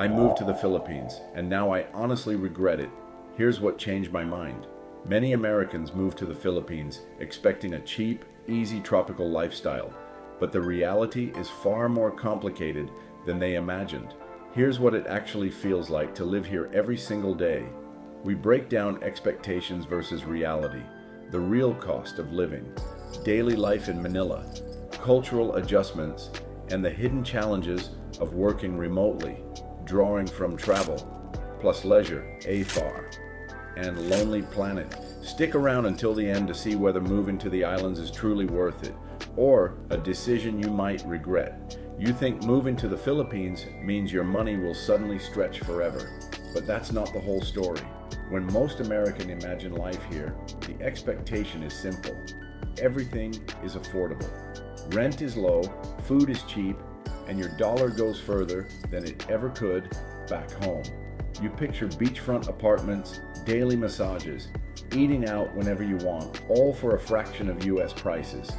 I moved to the Philippines, and now I honestly regret it. Here's what changed my mind. Many Americans move to the Philippines expecting a cheap, easy tropical lifestyle, but the reality is far more complicated than they imagined. Here's what it actually feels like to live here every single day. We break down expectations versus reality, the real cost of living, daily life in Manila, cultural adjustments, and the hidden challenges of working remotely, drawing from travel, plus leisure, AFAR, and Lonely Planet. Stick around until the end to see whether moving to the islands is truly worth it, or a decision you might regret. You think moving to the Philippines means your money will suddenly stretch forever, but that's not the whole story. When most Americans imagine life here, the expectation is simple. Everything is affordable. Rent is low, food is cheap, and your dollar goes further than it ever could back home. You picture beachfront apartments, daily massages, eating out whenever you want, all for a fraction of US prices.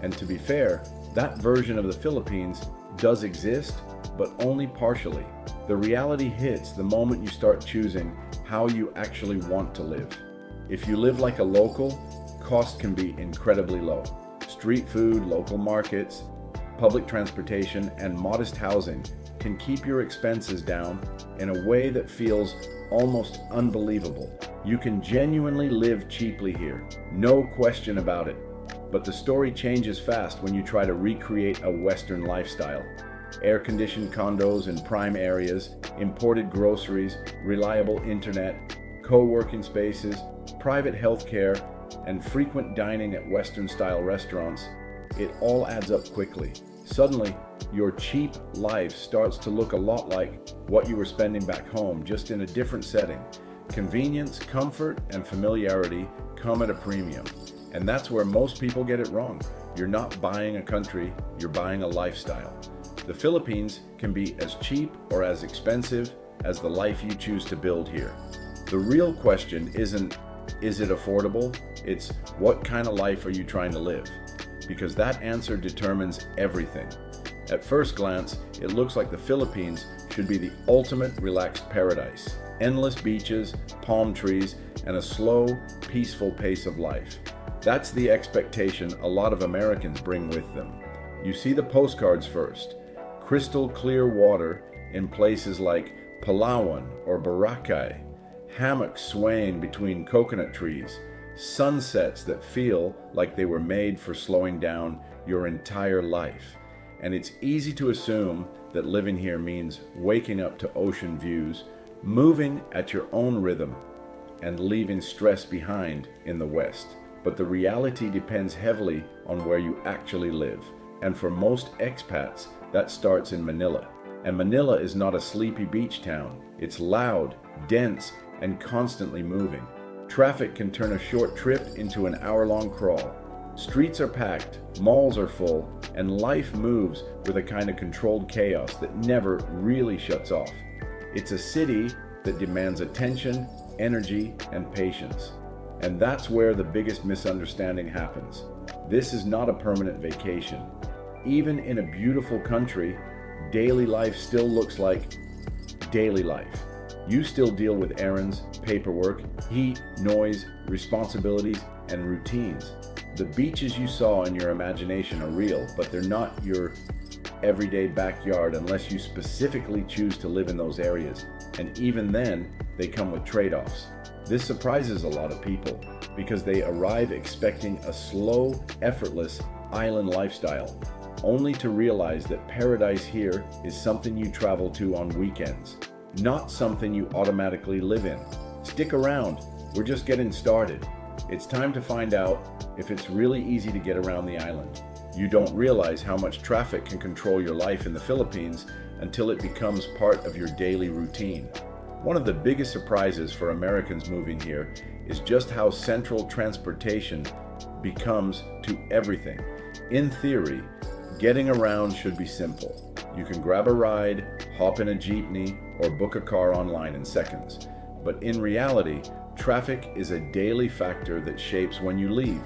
And to be fair, that version of the Philippines does exist, but only partially. The reality hits the moment you start choosing how you actually want to live. If you live like a local, cost can be incredibly low. Street food, local markets, public transportation, and modest housing can keep your expenses down in a way that feels almost unbelievable. You can genuinely live cheaply here, no question about it. But the story changes fast when you try to recreate a Western lifestyle. Air-conditioned condos in prime areas, imported groceries, reliable internet, co-working spaces, private health care, and frequent dining at Western-style restaurants, it all adds up quickly. Suddenly, your cheap life starts to look a lot like what you were spending back home, just in a different setting. Convenience, comfort, and familiarity come at a premium. And that's where most people get it wrong. You're not buying a country, you're buying a lifestyle. The Philippines can be as cheap or as expensive as the life you choose to build here. The real question isn't, is it affordable? It's, what kind of life are you trying to live? Because that answer determines everything. At first glance, it looks like the Philippines should be the ultimate relaxed paradise. Endless beaches, palm trees, and a slow, peaceful pace of life. That's the expectation a lot of Americans bring with them. You see the postcards first. Crystal clear water in places like Palawan or Boracay, hammocks swaying between coconut trees, sunsets that feel like they were made for slowing down your entire life. And it's easy to assume that living here means waking up to ocean views, moving at your own rhythm, and leaving stress behind in the West. But the reality depends heavily on where you actually live. And for most expats, that starts in Manila. And Manila is not a sleepy beach town. It's loud, dense, and constantly moving. Traffic can turn a short trip into an hour-long crawl. Streets are packed, malls are full, and life moves with a kind of controlled chaos that never really shuts off. It's a city that demands attention, energy, and patience. And that's where the biggest misunderstanding happens. This is not a permanent vacation. Even in a beautiful country, daily life still looks like daily life. You still deal with errands, paperwork, heat, noise, responsibilities, and routines. The beaches you saw in your imagination are real, but they're not your everyday backyard unless you specifically choose to live in those areas. And even then, they come with trade-offs. This surprises a lot of people because they arrive expecting a slow, effortless island lifestyle, only to realize that paradise here is something you travel to on weekends, not something you automatically live in. Stick around, we're just getting started. It's time to find out if it's really easy to get around the island. You don't realize how much traffic can control your life in the Philippines until it becomes part of your daily routine. One of the biggest surprises for Americans moving here is just how central transportation becomes to everything. In theory, getting around should be simple. You can grab a ride, hop in a jeepney, or book a car online in seconds. But in reality, traffic is a daily factor that shapes when you leave,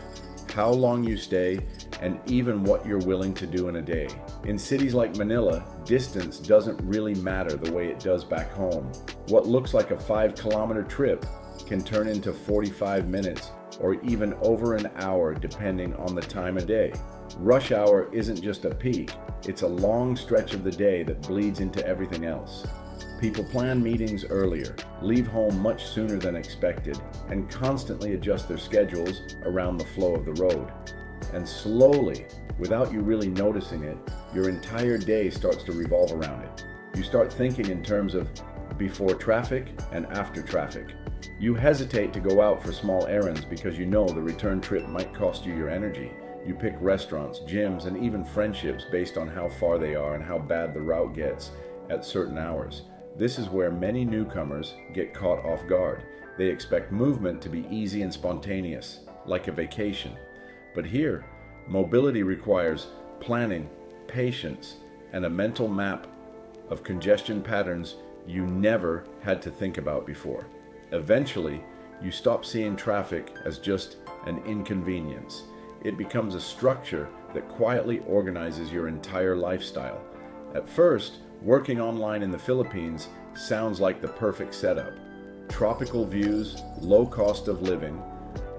how long you stay, and even what you're willing to do in a day. In cities like Manila, distance doesn't really matter the way it does back home. What looks like a 5-kilometer trip can turn into 45 minutes or even over an hour depending on the time of day. Rush hour isn't just a peak, it's a long stretch of the day that bleeds into everything else. People plan meetings earlier, leave home much sooner than expected, and constantly adjust their schedules around the flow of the road. And slowly, without you really noticing it, your entire day starts to revolve around it. You start thinking in terms of before traffic and after traffic. You hesitate to go out for small errands because you know the return trip might cost you your energy. You pick restaurants, gyms, and even friendships based on how far they are and how bad the route gets at certain hours. This is where many newcomers get caught off guard. They expect movement to be easy and spontaneous, like a vacation. But here, mobility requires planning, patience, and a mental map of congestion patterns you never had to think about before. Eventually, you stop seeing traffic as just an inconvenience. It becomes a structure that quietly organizes your entire lifestyle. At first, working online in the Philippines sounds like the perfect setup. Tropical views, low cost of living,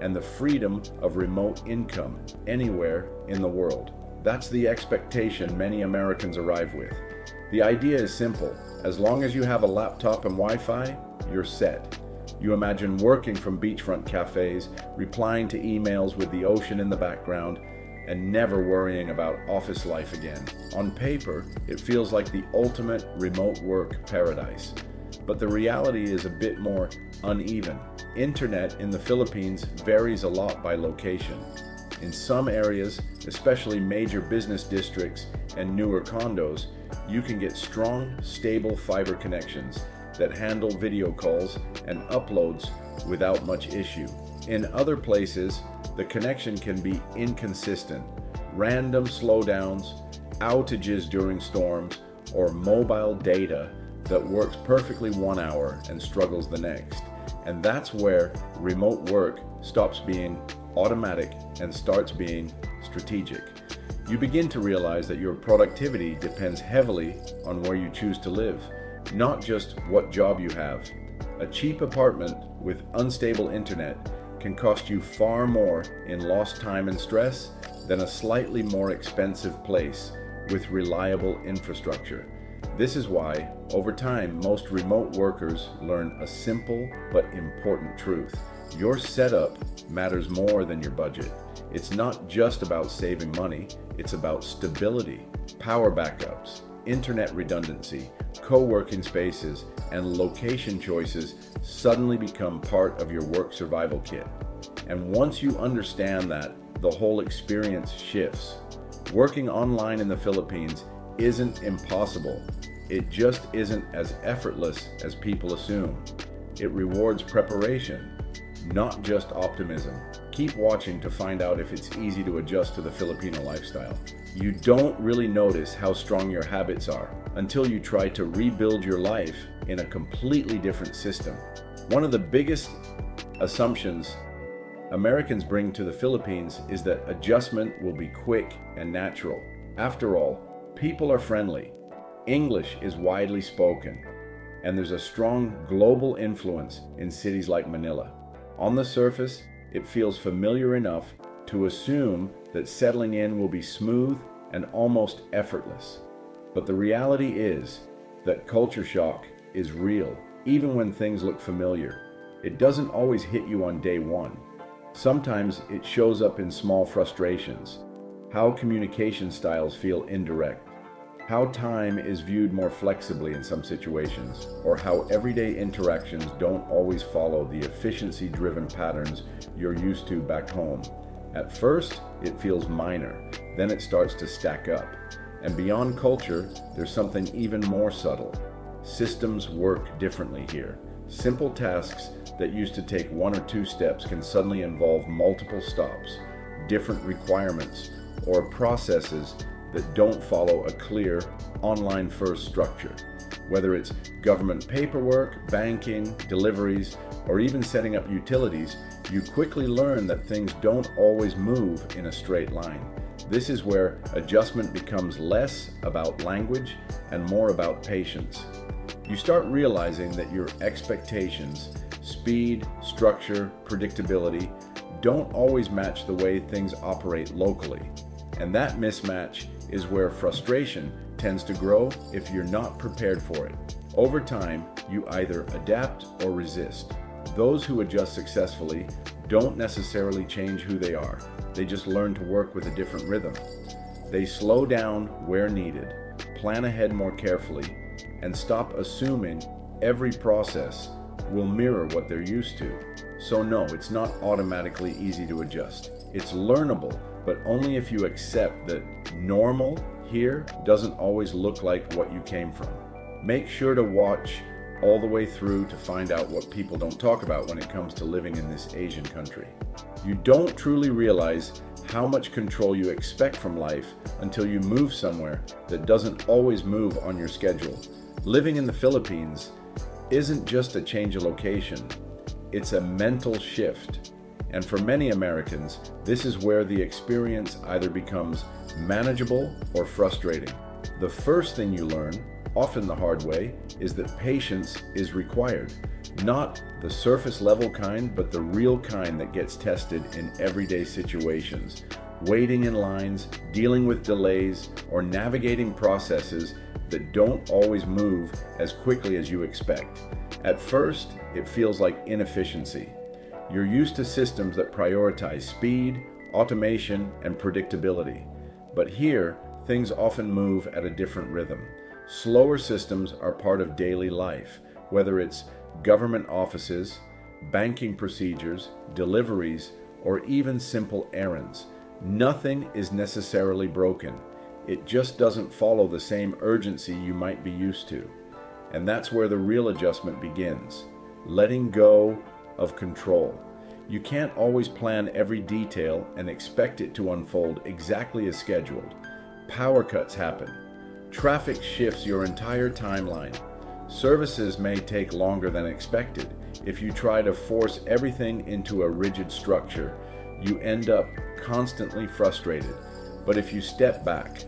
and the freedom of remote income anywhere in the world. That's the expectation many Americans arrive with. The idea is simple. As long as you have a laptop and Wi-Fi, you're set. You imagine working from beachfront cafes, replying to emails with the ocean in the background, and never worrying about office life again. On paper, it feels like the ultimate remote work paradise. But the reality is a bit more uneven. Internet in the Philippines varies a lot by location. In some areas, especially major business districts and newer condos, you can get strong, stable fiber connections that handle video calls and uploads without much issue. In other places, the connection can be inconsistent. Random slowdowns, outages during storms, or mobile data that works perfectly 1 hour and struggles the next. And that's where remote work stops being automatic and starts being strategic. You begin to realize that your productivity depends heavily on where you choose to live, not just what job you have. A cheap apartment with unstable internet can cost you far more in lost time and stress than a slightly more expensive place with reliable infrastructure. This is why, over time, most remote workers learn a simple but important truth. Your setup matters more than your budget. It's not just about saving money, it's about stability, power backups, internet redundancy, co-working spaces, and location choices suddenly become part of your work survival kit. And once you understand that, the whole experience shifts. Working online in the Philippines isn't impossible. It just isn't as effortless as people assume. It rewards preparation, not just optimism. Keep watching to find out if it's easy to adjust to the Filipino lifestyle. You don't really notice how strong your habits are until you try to rebuild your life in a completely different system. One of the biggest assumptions Americans bring to the Philippines is that adjustment will be quick and natural. After all, people are friendly, English is widely spoken, and there's a strong global influence in cities like Manila. On the surface, it feels familiar enough to assume that settling in will be smooth and almost effortless. But the reality is that culture shock is real, even when things look familiar. It doesn't always hit you on day one. Sometimes it shows up in small frustrations, how communication styles feel indirect, how time is viewed more flexibly in some situations, or how everyday interactions don't always follow the efficiency-driven patterns you're used to back home. At first, it feels minor, then it starts to stack up. And beyond culture, there's something even more subtle. Systems work differently here. Simple tasks that used to take 1 or 2 steps can suddenly involve multiple stops, different requirements, or processes that don't follow a clear online-first structure. Whether it's government paperwork, banking, deliveries, or even setting up utilities, you quickly learn that things don't always move in a straight line. This is where adjustment becomes less about language and more about patience. You start realizing that your expectations, speed, structure, predictability, don't always match the way things operate locally. And that mismatch is where frustration tends to grow if you're not prepared for it. Over time, you either adapt or resist. Those who adjust successfully don't necessarily change who they are. They just learn to work with a different rhythm. They slow down where needed, plan ahead more carefully, and stop assuming every process will mirror what they're used to. So no, it's not automatically easy to adjust. It's learnable, but only if you accept that normal here doesn't always look like what you came from. Make sure to watch all the way through to find out what people don't talk about when it comes to living in this Asian country. You don't truly realize how much control you expect from life until you move somewhere that doesn't always move on your schedule. Living in the Philippines isn't just a change of location, it's a mental shift. And for many Americans, this is where the experience either becomes manageable or frustrating. The first thing you learn, often the hard way, is that patience is required. Not the surface level kind, but the real kind that gets tested in everyday situations. Waiting in lines, dealing with delays, or navigating processes that don't always move as quickly as you expect. At first, it feels like inefficiency. You're used to systems that prioritize speed, automation, and predictability. But here, things often move at a different rhythm. Slower systems are part of daily life, whether it's government offices, banking procedures, deliveries, or even simple errands. Nothing is necessarily broken. It just doesn't follow the same urgency you might be used to. And that's where the real adjustment begins. Letting go of control. You can't always plan every detail and expect it to unfold exactly as scheduled. Power cuts happen. Traffic shifts your entire timeline. Services may take longer than expected. If you try to force everything into a rigid structure, you end up constantly frustrated. But if you step back,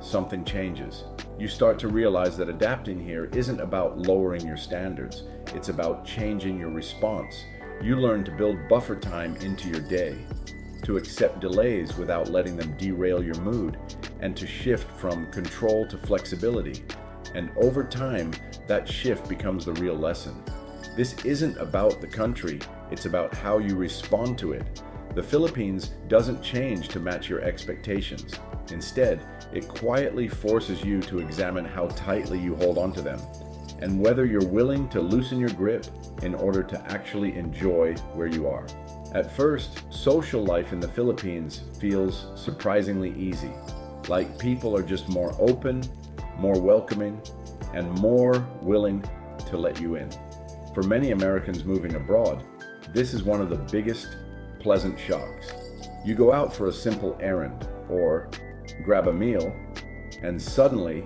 something changes. You start to realize that adapting here isn't about lowering your standards. It's about changing your response. You learn to build buffer time into your day, to accept delays without letting them derail your mood, and to shift from control to flexibility. And over time, that shift becomes the real lesson. This isn't about the country, it's about how you respond to it. The Philippines doesn't change to match your expectations. Instead, it quietly forces you to examine how tightly you hold onto them, and whether you're willing to loosen your grip in order to actually enjoy where you are. At first, social life in the Philippines feels surprisingly easy, like people are just more open, more welcoming, and more willing to let you in. For many Americans moving abroad, this is one of the biggest pleasant shocks. You go out for a simple errand or grab a meal, and suddenly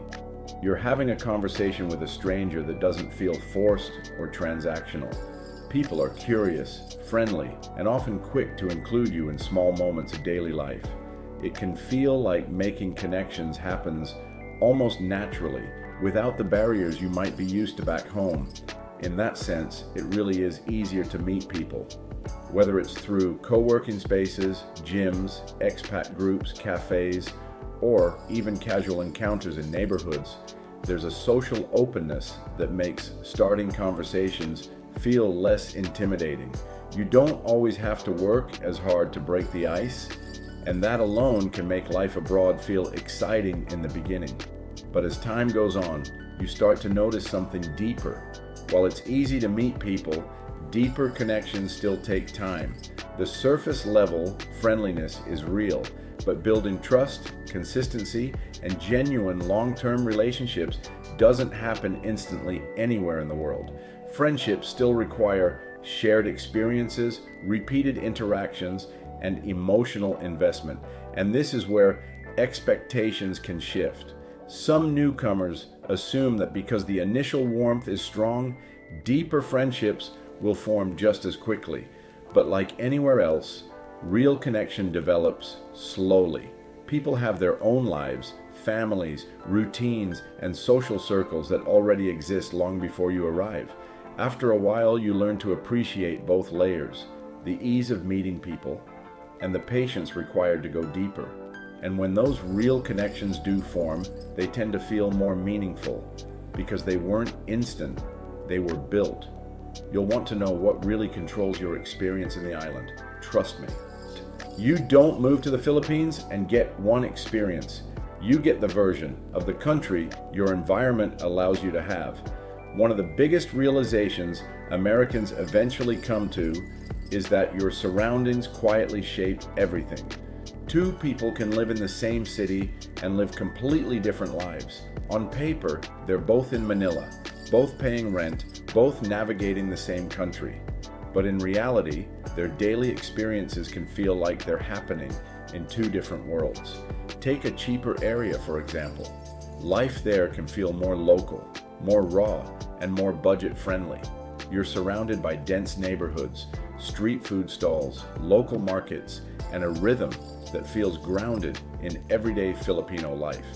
you're having a conversation with a stranger that doesn't feel forced or transactional. People are curious, friendly, and often quick to include you in small moments of daily life. It can feel like making connections happens almost naturally, without the barriers you might be used to back home. In that sense, it really is easier to meet people. Whether it's through co-working spaces, gyms, expat groups, cafes, or even casual encounters in neighborhoods, there's a social openness that makes starting conversations feel less intimidating. You don't always have to work as hard to break the ice, and that alone can make life abroad feel exciting in the beginning. But as time goes on, you start to notice something deeper. While it's easy to meet people, deeper connections still take time. The surface level friendliness is real, but building trust, consistency, and genuine long-term relationships doesn't happen instantly anywhere in the world. Friendships still require shared experiences, repeated interactions, and emotional investment. And this is where expectations can shift. Some newcomers assume that because the initial warmth is strong, deeper friendships will form just as quickly. But like anywhere else, real connection develops slowly. People have their own lives, families, routines, and social circles that already exist long before you arrive. After a while, you learn to appreciate both layers, the ease of meeting people and the patience required to go deeper. And when those real connections do form, they tend to feel more meaningful because they weren't instant, they were built. You'll want to know what really controls your experience in the island. Trust me. You don't move to the Philippines and get one experience. You get the version of the country your environment allows you to have. One of the biggest realizations Americans eventually come to is that your surroundings quietly shape everything. Two people can live in the same city and live completely different lives. On paper, they're both in Manila, both paying rent, both navigating the same country. But in reality, their daily experiences can feel like they're happening in two different worlds. Take a cheaper area, for example. Life there can feel more local, more raw, and more budget-friendly. You're surrounded by dense neighborhoods, street food stalls, local markets, and a rhythm that feels grounded in everyday Filipino life.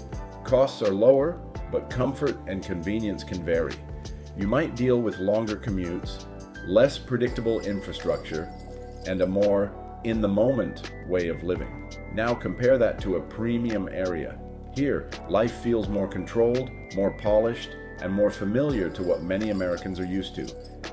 Costs are lower, but comfort and convenience can vary. You might deal with longer commutes, less predictable infrastructure, and a more in-the-moment way of living. Now compare that to a premium area. Here, life feels more controlled, more polished, and more familiar to what many Americans are used to.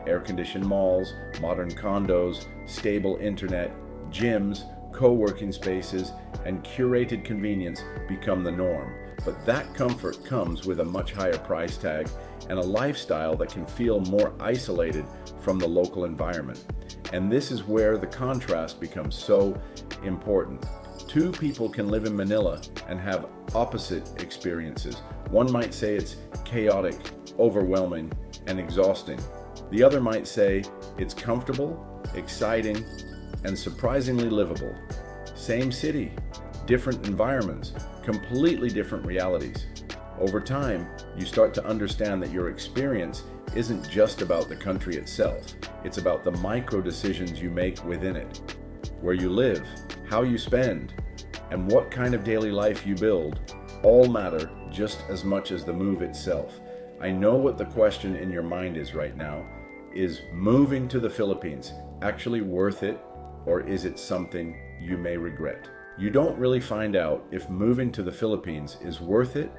Air-conditioned malls, modern condos, stable internet, gyms, co-working spaces, and curated convenience become the norm. But that comfort comes with a much higher price tag and a lifestyle that can feel more isolated from the local environment. And this is where the contrast becomes so important. Two people can live in Manila and have opposite experiences. One might say it's chaotic, overwhelming, and exhausting. The other might say it's comfortable, exciting, and surprisingly livable. Same city, different environments, completely different realities. Over time, you start to understand that your experience isn't just about the country itself. It's about the micro decisions you make within it. Where you live, how you spend, and what kind of daily life you build all matter just as much as the move itself. I know what the question in your mind is right now. Is moving to the Philippines actually worth it, or is it something you may regret? You don't really find out if moving to the Philippines is worth it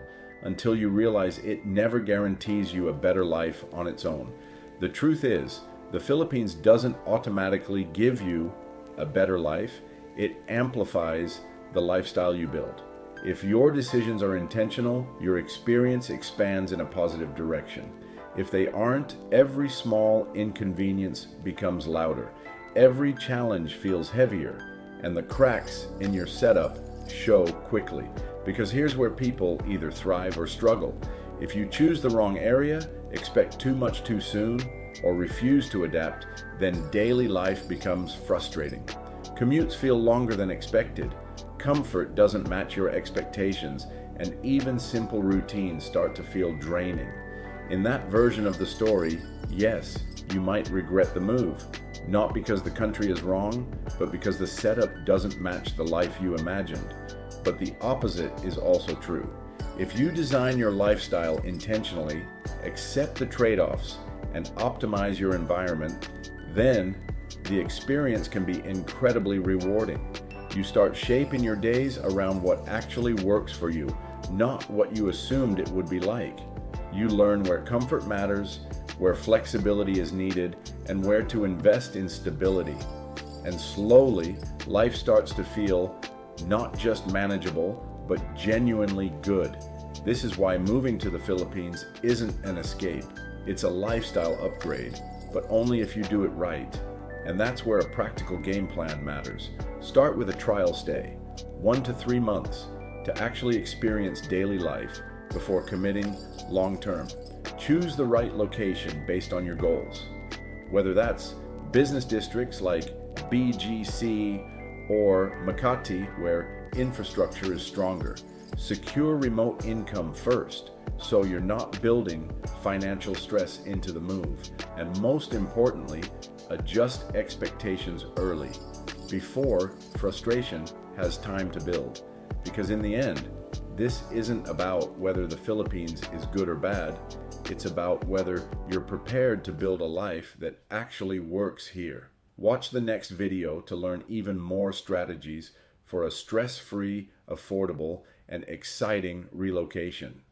until you realize it never guarantees you a better life on its own. The truth is, the Philippines doesn't automatically give you a better life. It amplifies the lifestyle you build. If your decisions are intentional, your experience expands in a positive direction. If they aren't, every small inconvenience becomes louder. Every challenge feels heavier, and the cracks in your setup show quickly. Because here's where people either thrive or struggle. If you choose the wrong area, expect too much too soon, or refuse to adapt, then daily life becomes frustrating. Commutes feel longer than expected. Comfort doesn't match your expectations, and even simple routines start to feel draining. In that version of the story, yes, you might regret the move. Not because the country is wrong, but because the setup doesn't match the life you imagined. But the opposite is also true. If you design your lifestyle intentionally, accept the trade-offs, and optimize your environment, then the experience can be incredibly rewarding. You start shaping your days around what actually works for you, not what you assumed it would be like. You learn where comfort matters, where flexibility is needed, and where to invest in stability. And slowly, life starts to feel not just manageable, but genuinely good. This is why moving to the Philippines isn't an escape. It's a lifestyle upgrade, but only if you do it right. And that's where a practical game plan matters. Start with a trial stay, 1 to 3 months, to actually experience daily life before committing long-term. Choose the right location based on your goals, whether that's business districts like BGC or Makati, where infrastructure is stronger. Secure remote income first, so you're not building financial stress into the move. And most importantly, adjust expectations early, before frustration has time to build. Because in the end, this isn't about whether the Philippines is good or bad, it's about whether you're prepared to build a life that actually works here. Watch the next video to learn even more strategies for a stress-free, affordable, and exciting relocation.